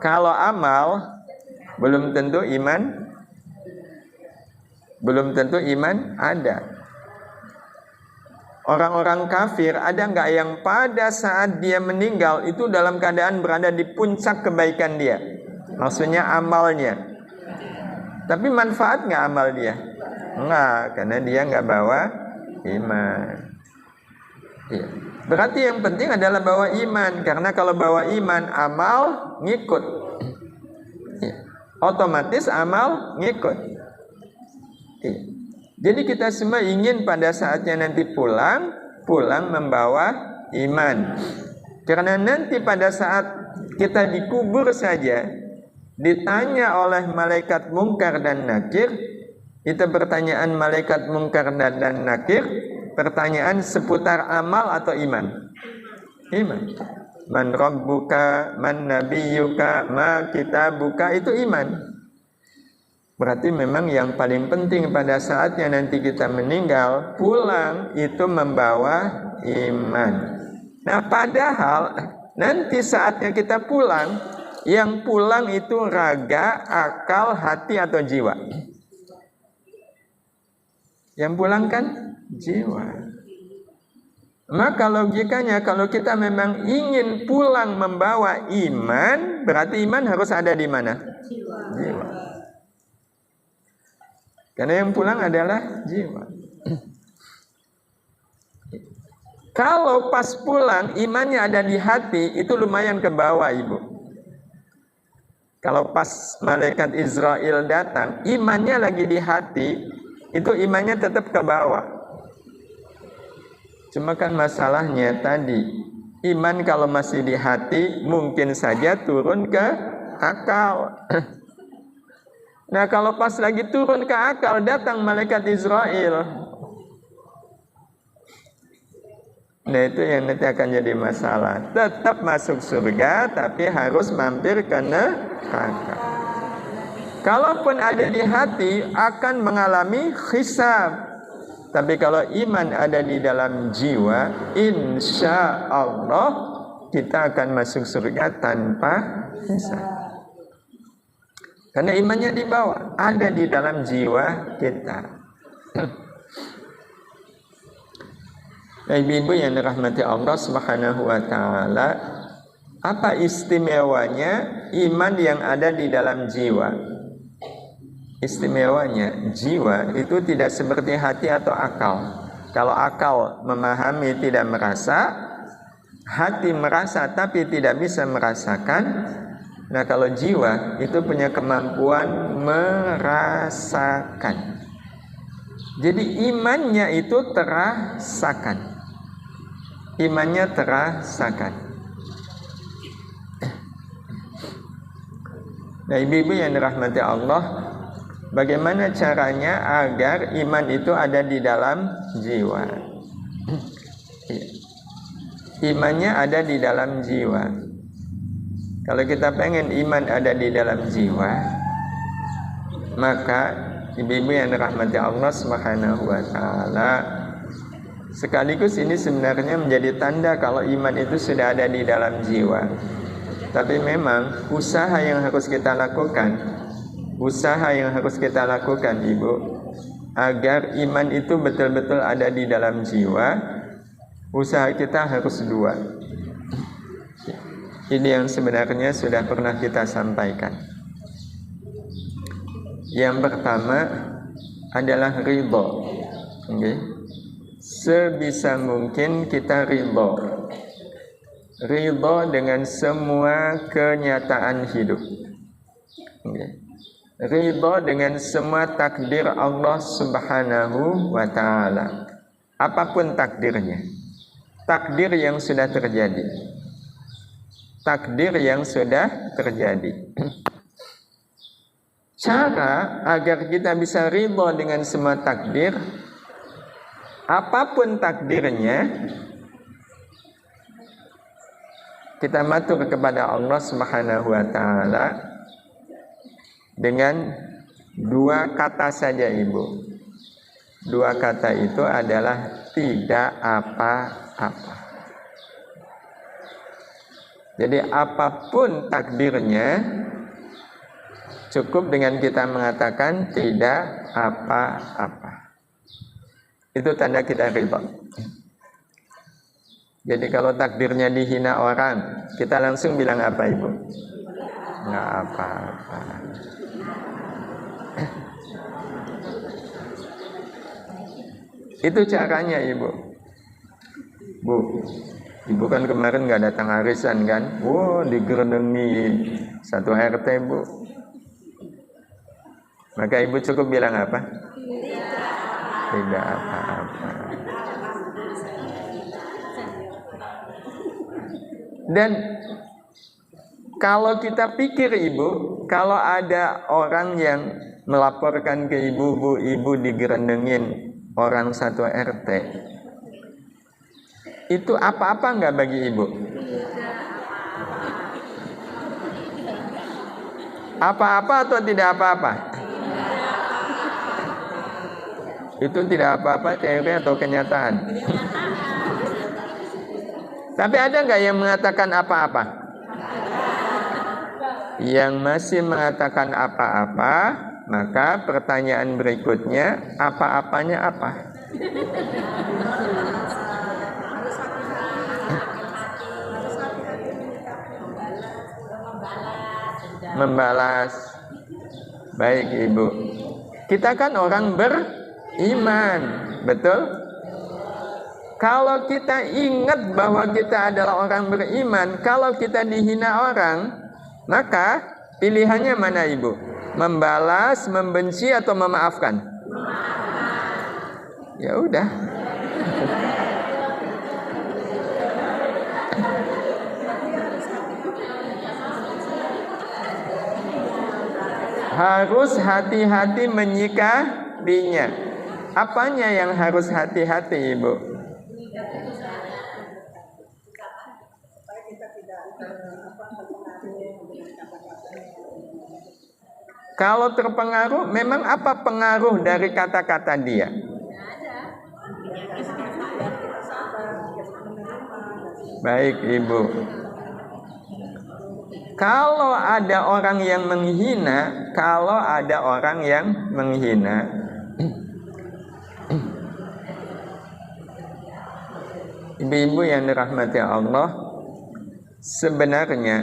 Kalau amal, belum tentu iman. Belum tentu iman ada. Orang-orang kafir ada nggak yang pada saat dia meninggal itu dalam keadaan berada di puncak kebaikan dia? Maksudnya amalnya. Tapi manfaat nggak amal dia? Enggak, karena dia nggak bawa iman. Iya. Berarti yang penting adalah bawa iman. Karena kalau bawa iman, amal ngikut. Iya. Otomatis amal ngikut. Jadi kita semua ingin pada saatnya nanti pulang membawa iman. Karena nanti pada saat kita dikubur saja, ditanya oleh malaikat mungkar dan nakir, itu pertanyaan malaikat mungkar dan nakir, pertanyaan seputar amal atau iman? Iman. Man rabbuka, man nabiyyuka, ma kitabuka, itu iman. Berarti memang yang paling penting pada saatnya nanti kita meninggal, pulang itu membawa iman. Nah, padahal nanti saatnya kita pulang, yang pulang itu raga, akal, hati atau jiwa? Yang pulang kan jiwa. Maka logikanya kalau kita memang ingin pulang membawa iman, berarti iman harus ada di mana? Jiwa. Karena yang pulang adalah jiwa. Kalau pas pulang imannya ada di hati, itu lumayan ke bawah, Ibu. Kalau pas malaikat Israel datang, imannya lagi di hati, itu imannya tetap ke bawah. Cuma kan masalahnya tadi, iman kalau masih di hati, mungkin saja turun ke akal. Nah, kalau pas lagi turun ke akal, datang malaikat Israel. Nah, itu yang nanti akan jadi masalah. Tetap masuk surga, tapi harus mampir ke neraka. Kalaupun ada di hati, akan mengalami hisab. Tapi kalau iman ada di dalam jiwa, insya Allah kita akan masuk surga tanpa hisab. Karena imannya di bawah, ada di dalam jiwa kita. Ibu-ibu yang dirahmati Allah Subhanahu wa taala, apa istimewanya iman yang ada di dalam jiwa? Istimewanya, jiwa itu tidak seperti hati atau akal. Kalau akal memahami tidak merasa, hati merasa tapi tidak bisa merasakan. Nah, kalau jiwa itu punya kemampuan merasakan. Jadi imannya itu terasakan. Imannya terasakan. Nah, ibu-ibu yang dirahmati Allah, bagaimana caranya agar iman itu ada di dalam jiwa? Imannya ada di dalam jiwa. Kalau kita pengen iman ada di dalam jiwa, maka ibu-ibu yang dirahmati Allah Subhanahu wa taala, sekaligus ini sebenarnya menjadi tanda kalau iman itu sudah ada di dalam jiwa. Tapi memang usaha yang harus kita lakukan, Ibu, agar iman itu betul-betul ada di dalam jiwa, usaha kita harus dua. Ini yang sebenarnya sudah pernah kita sampaikan. Yang pertama adalah ridho. Okay. Sebisa mungkin kita ridho. Ridho dengan semua kenyataan hidup. Okay. Ridho dengan semua takdir Allah Subhanahu wa ta'ala. Apapun takdirnya. Takdir yang sudah terjadi. Takdir yang sudah terjadi. Cara agar kita bisa ridho dengan semua takdir, apapun takdirnya, kita matur kepada Allah Subhanahu wa taala, dengan dua kata saja ibu. Dua kata itu adalah tidak apa-apa. Jadi apapun takdirnya, cukup dengan kita mengatakan tidak apa-apa. Itu tanda kita ridha. Jadi kalau takdirnya dihina orang, kita langsung bilang apa ibu? Nggak apa-apa. Itu caranya ibu. Bu, ibu kan kemarin nggak datang arisan kan? Wow, digerendengi satu RT bu. Maka ibu cukup bilang apa? Tidak apa-apa. Dan kalau kita pikir ibu, kalau ada orang yang melaporkan ke ibu, bu, ibu digerendengin orang satu RT, itu apa-apa nggak bagi ibu? Apa-apa atau tidak apa-apa? Itu tidak apa-apa teori atau kenyataan? Tapi ada nggak yang mengatakan apa-apa? Yang masih mengatakan apa-apa, maka pertanyaan berikutnya, apa-apanya apa? Membalas. Baik ibu. Kita kan orang beriman, betul? Kalau kita ingat bahwa kita adalah orang beriman, kalau kita dihina orang, maka pilihannya mana ibu? Membalas, membenci atau memaafkan? Ya udah. Harus hati-hati menyikapinya. Apanya yang harus hati-hati ibu? Kalau terpengaruh, memang apa pengaruh dari kata-kata dia? Baik ibu. Kalau ada orang yang menghina, ibu-ibu yang dirahmati Allah, sebenarnya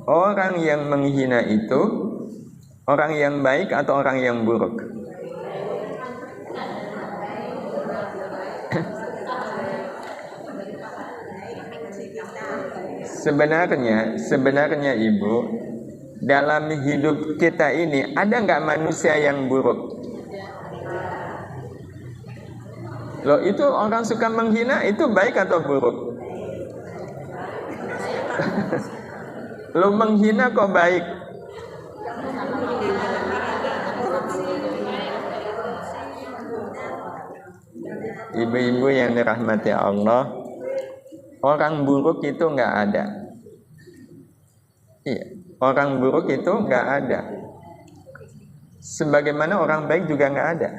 orang yang menghina itu orang yang baik atau orang yang buruk? Sebenarnya ibu, dalam hidup kita ini ada nggak manusia yang buruk? Loh, itu orang suka menghina itu baik atau buruk? Lo menghina kok baik? Ibu-ibu yang dirahmati Allah, orang buruk itu nggak ada. Iya, orang buruk itu nggak ada. Sebagaimana orang baik juga nggak ada.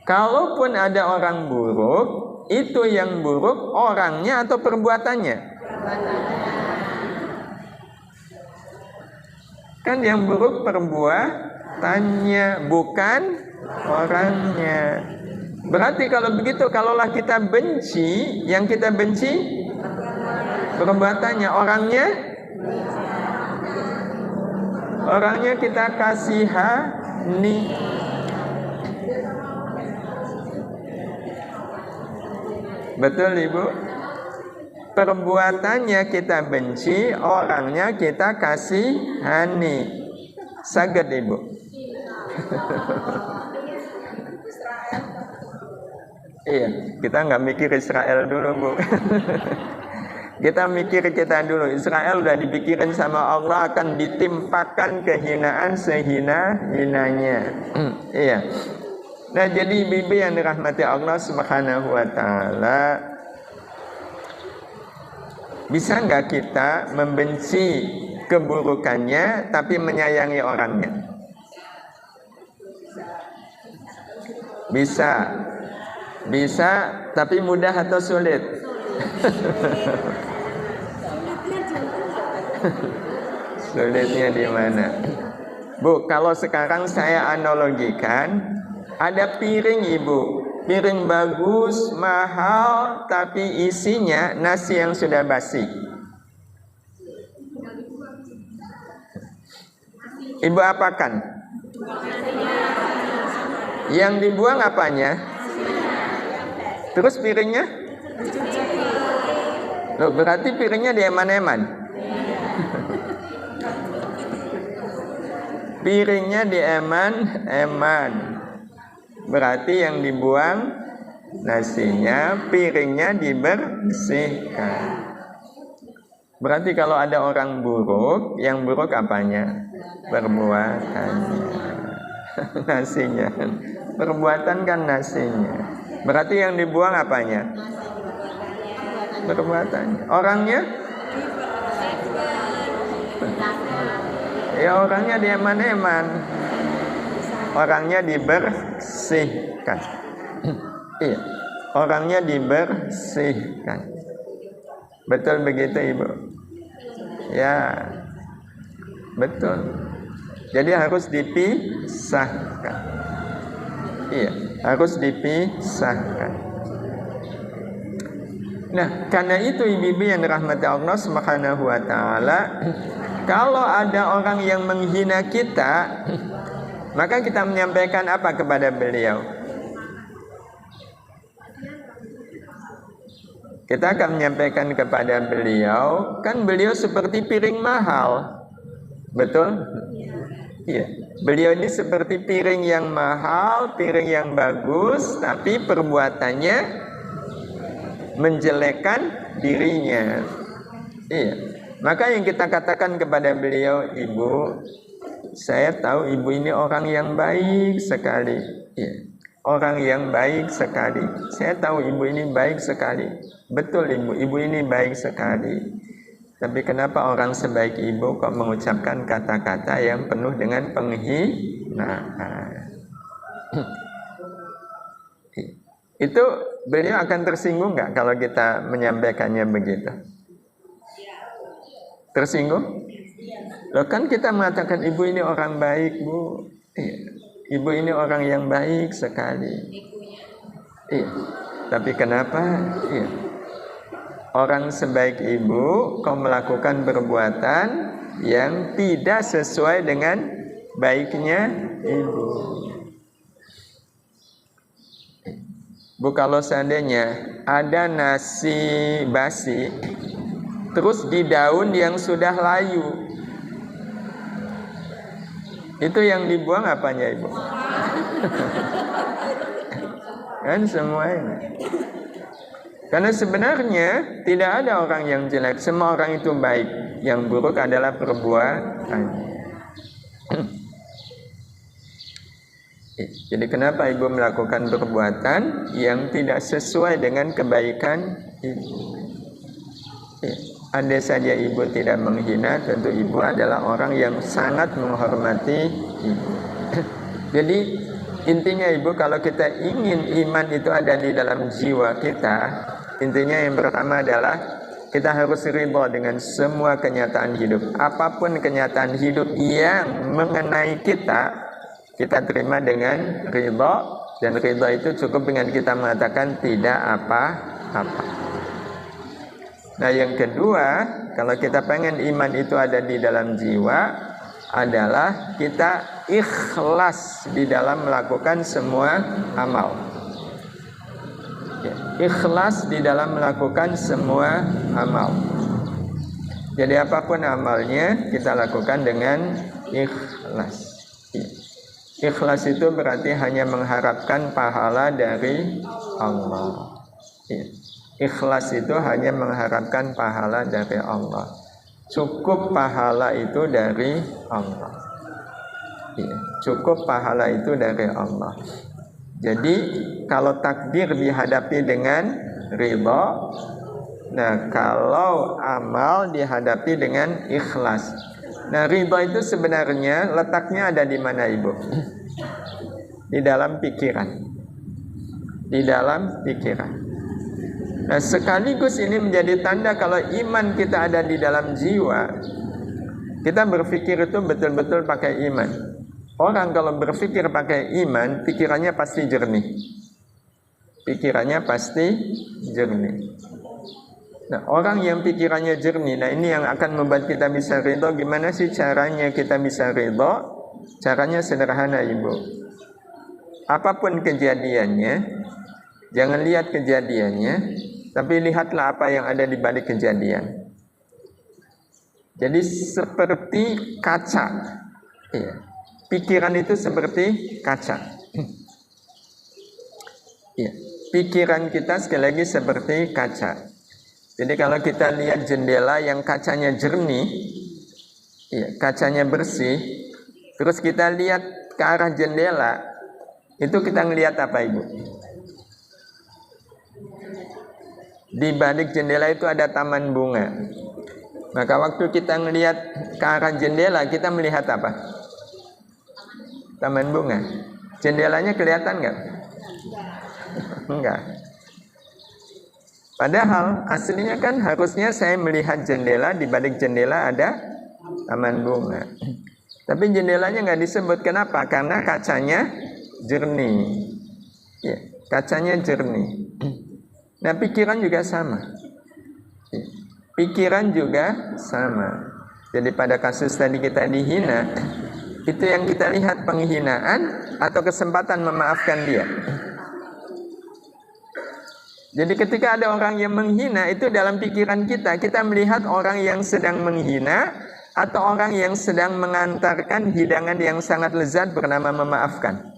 Kalaupun ada orang buruk, itu yang buruk orangnya atau perbuatannya? Kan yang buruk perbuatannya, bukan orangnya. Berarti kalau begitu, kalaulah kita benci, yang kita benci perbuatannya, orangnya kita kasihani. Betul ibu? Perbuatannya kita benci, orangnya kita kasihani. Saged ibu. Iya, kita nggak mikir Israel dulu bu. Kita mikir kita dulu. Israel udah dipikirin sama Allah, akan ditimpakan kehinaan sehina-hinanya. Iya. Nah, jadi ibu yang dirahmati Allah Subhanahu wa ta'ala, bisa nggak kita membenci keburukannya tapi menyayangi orangnya? Bisa. Bisa, tapi mudah atau sulit? Sulitnya di mana? Bu, kalau sekarang saya analogikan, ada piring Ibu, piring bagus, mahal, tapi isinya nasi yang sudah basi. Ibu apakan? Yang dibuang apanya? Terus piringnya? Loh, berarti piringnya dieman-eman. Piringnya dieman-eman. Berarti yang dibuang nasinya, piringnya dibersihkan. Berarti kalau ada orang buruk, yang buruk apanya? Perbuatannya. Nasinya. Perbuatan kan nasinya. Berarti yang dibuang apanya? Perbuatannya. Orangnya? Ya orangnya dieman-eman. Orangnya dibersihkan. Iya, orangnya dibersihkan. Betul begitu Ibu? Ya, betul. Jadi harus dipisahkan. Iya, harus dipisahkan. Nah, karena itu ibu-ibu yang dirahmati Allah Subhanahu wa taala, kalau ada orang yang menghina kita, maka kita menyampaikan apa kepada beliau? Kita akan menyampaikan kepada beliau, kan beliau seperti piring mahal. Betul? Iya, beliau ini seperti piring yang mahal, piring yang bagus, tapi perbuatannya menjelekkan dirinya. Iya, maka yang kita katakan kepada beliau, Ibu, saya tahu Ibu ini orang yang baik sekali. Iya, orang yang baik sekali. Saya tahu Ibu ini baik sekali. Betul Ibu, Ibu ini baik sekali. Tapi kenapa orang sebaik Ibu kok mengucapkan kata-kata yang penuh dengan penghinaan? Itu beliau akan tersinggung nggak kalau kita menyampaikannya begitu? Tersinggung? Loh kan kita mengatakan Ibu ini orang baik Bu. Ibu ini orang yang baik sekali. Tapi kenapa? Orang sebaik Ibu kau melakukan perbuatan yang tidak sesuai dengan baiknya Ibu. Bu, kalau seandainya ada nasi basi terus di daun yang sudah layu, itu yang dibuang apanya Ibu? Kan semua ini. Karena sebenarnya tidak ada orang yang jelek, semua orang itu baik. Yang buruk adalah perbuatan. Jadi kenapa Ibu melakukan perbuatan yang tidak sesuai dengan kebaikan Ibu? Andai saja Ibu tidak menghina, tentu Ibu adalah orang yang sangat menghormati Ibu. Jadi intinya Ibu, kalau kita ingin iman itu ada di dalam jiwa kita, intinya yang pertama adalah kita harus ridha dengan semua kenyataan hidup. Apapun kenyataan hidup yang mengenai kita, kita terima dengan ridha. Dan ridha itu cukup dengan kita mengatakan tidak apa-apa. Nah yang kedua, kalau kita pengen iman itu ada di dalam jiwa, adalah kita ikhlas di dalam melakukan semua amal. Ikhlas di dalam melakukan semua amal. Jadi apapun amalnya kita lakukan dengan ikhlas. Ikhlas itu berarti hanya mengharapkan pahala dari Allah. Ikhlas itu hanya mengharapkan pahala dari Allah. Cukup pahala itu dari Allah. Cukup pahala itu dari Allah. Jadi kalau takdir dihadapi dengan ridha, nah kalau amal dihadapi dengan ikhlas. Nah, ridha itu sebenarnya letaknya ada di mana, Ibu? Di dalam pikiran. Di dalam pikiran. Nah, sekaligus ini menjadi tanda kalau iman kita ada di dalam jiwa. Kita berpikir itu betul-betul pakai iman. Orang kalau berpikir pakai iman, pikirannya pasti jernih. Pikirannya pasti jernih. Nah, orang yang pikirannya jernih, nah ini yang akan membuat kita bisa ridho. Gimana sih caranya kita bisa ridho? Caranya sederhana, Ibu. Apapun kejadiannya, jangan lihat kejadiannya, tapi lihatlah apa yang ada di balik kejadian. Jadi seperti kaca. Iya. Pikiran itu seperti kaca. Iya. Pikiran kita sekali lagi seperti kaca. Jadi kalau kita lihat jendela yang kacanya jernih, ya, kacanya bersih, terus kita lihat ke arah jendela, itu kita ngelihat apa, Ibu? Di balik jendela itu ada taman bunga. Maka waktu kita ngelihat ke arah jendela, kita melihat apa? Taman bunga. Jendelanya kelihatan nggak? Enggak. Padahal aslinya kan harusnya saya melihat jendela, di balik jendela ada taman bunga. Tapi jendelanya nggak disebut. Kenapa? Karena kacanya jernih. Ya, kacanya jernih. Nah, pikiran juga sama. Ya, pikiran juga sama. Jadi pada kasus tadi kita dihina, itu yang kita lihat penghinaan atau kesempatan memaafkan dia. Jadi ketika ada orang yang menghina, itu dalam pikiran kita melihat orang yang sedang menghina atau orang yang sedang mengantarkan hidangan yang sangat lezat bernama memaafkan.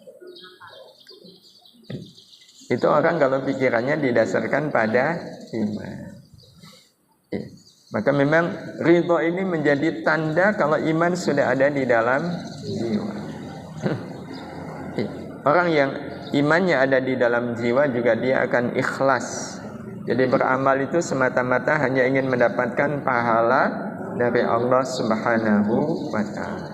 Itu orang kalau pikirannya didasarkan pada iman. Ya. Maka memang ridho ini menjadi tanda kalau iman sudah ada di dalam jiwa. Ya. Orang yang imannya ada di dalam jiwa juga dia akan ikhlas. Jadi beramal itu semata-mata hanya ingin mendapatkan pahala dari Allah Subhanahu wa ta'ala.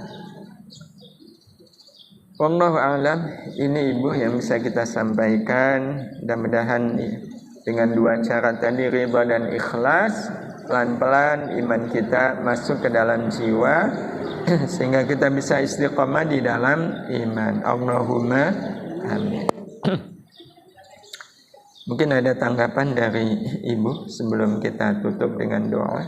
Wallahu a'lam. Ini Ibu yang bisa kita sampaikan. Mudah-mudahan dengan dua cara tadi, ridha dan ikhlas, pelan-pelan iman kita masuk ke dalam jiwa sehingga kita bisa istiqomah di dalam iman. Allahumma amin. Mungkin ada tanggapan dari Ibu sebelum kita tutup dengan doa.